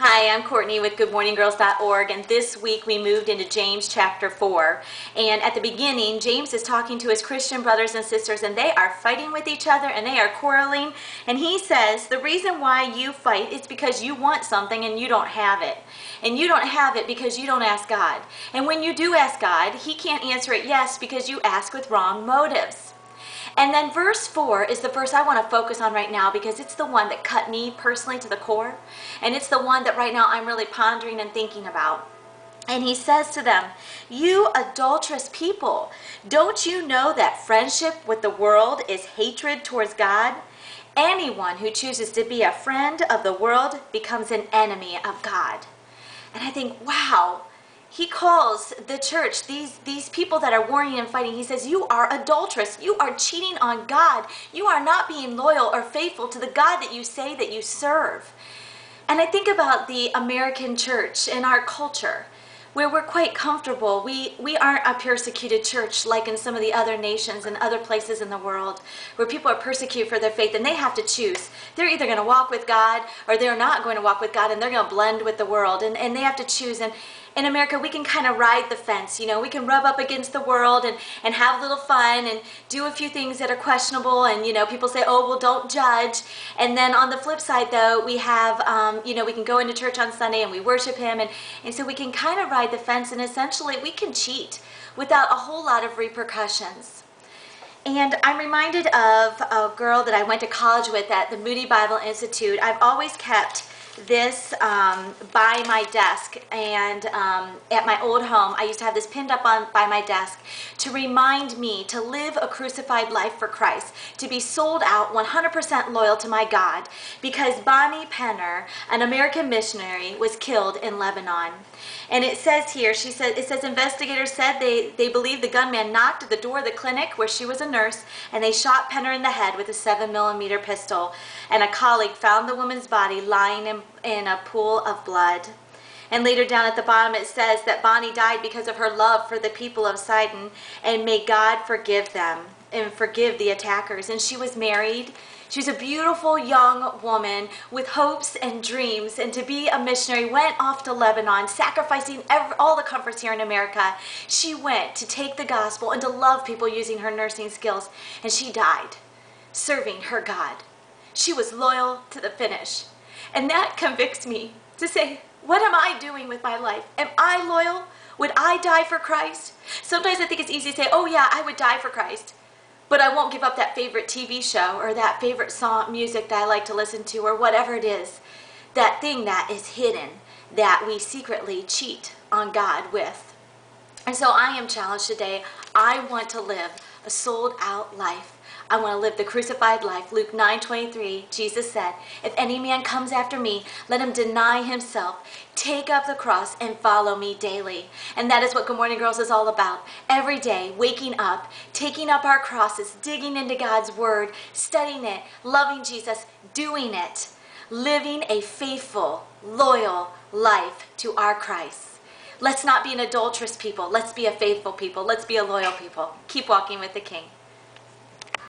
Hi, I'm Courtney with GoodMorningGirls.org, and this week we moved into James chapter 4. And at the beginning, James is talking to his Christian brothers and sisters, and they are fighting with each other and they are quarreling. And he says, the reason why you fight is because you want something and you don't have it. And you don't have it because you don't ask God. And when you do ask God, He can't answer it yes because you ask with wrong motives. And then verse 4 is the verse I want to focus on right now because it's the one that cut me personally to the core. And it's the one that right now I'm really pondering and thinking about. And he says to them, "You adulterous people, don't you know that friendship with the world is hatred towards God? Anyone who chooses to be a friend of the world becomes an enemy of God." And I think, wow. He calls the church, these people that are warring and fighting, he says, you are adulterous. You are cheating on God. You are not being loyal or faithful to the God that you say that you serve. And I think about the American church and our culture, where we're quite comfortable. We aren't a persecuted church like in some of the other nations and other places in the world where people are persecuted for their faith and they have to choose. They're either going to walk with God or they're not going to walk with God and they're going to blend with the world and they have to choose. And in America, we can kind of ride the fence. You know, we can rub up against the world and have a little fun and do a few things that are questionable. And, you know, people say, oh, well, don't judge. And then on the flip side, though, we have, you know, we can go into church on Sunday and we worship Him. And so we can kind of ride the fence and essentially we can cheat without a whole lot of repercussions. And I'm reminded of a girl that I went to college with at the Moody Bible Institute. I've always kept this by my desk, and at my old home I used to have this pinned up by my desk to remind me to live a crucified life for Christ, to be sold out 100% loyal to my God, because Bonnie Penner, an American missionary, was killed in Lebanon. And it says here, it says investigators said they believe the gunman knocked at the door of the clinic where she was a nurse, and they shot Penner in the head with a 7mm pistol. And a colleague found the woman's body lying in a pool of blood. And later down at the bottom it says that Bonnie died because of her love for the people of Sidon, and may God forgive them and forgive the attackers. And she was married. She was a beautiful young woman with hopes and dreams, and to be a missionary, went off to Lebanon, sacrificing all the comforts here in America. She went to take the gospel and to love people using her nursing skills, and she died serving her God. She was loyal to the finish. And that convicts me to say, what am I doing with my life? Am I loyal? Would I die for Christ? Sometimes I think it's easy to say, oh yeah, I would die for Christ. But I won't give up that favorite TV show or that favorite song, music that I like to listen to, or whatever it is. That thing that is hidden, that we secretly cheat on God with. And so I am challenged today. I want to live a sold out life. I want to live the crucified life. Luke 9:23, Jesus said, if any man comes after me, let him deny himself, take up the cross, and follow me daily. And that is what Good Morning Girls is all about. Every day, waking up, taking up our crosses, digging into God's Word, studying it, loving Jesus, doing it, living a faithful, loyal life to our Christ. Let's not be an adulterous people. Let's be a faithful people. Let's be a loyal people. Keep walking with the King.